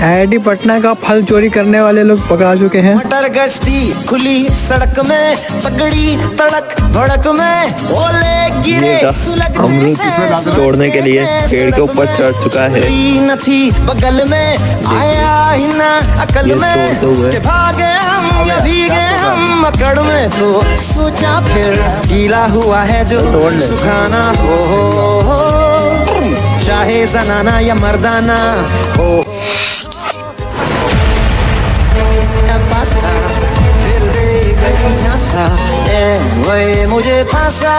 IIT Patna का फल चोरी करने वाले लोग पकड़ा चुके हैं। मटर गश्ती खुली सड़क में, तगड़ी तड़क भड़क में ओले गिरे अमरूद तोड़ने के लिए पेड़ के ऊपर चढ़ चुका है। न थी बगल में, आया ही ना अकल में कि भागे हम या भीगे हम अकड़ में। तो सोचा फिर गीला हुआ है जो सुखाना हो, चाहे जनाना या मर्दाना हो। फिर दे गई झांसा, ए वही मुझे फांसा,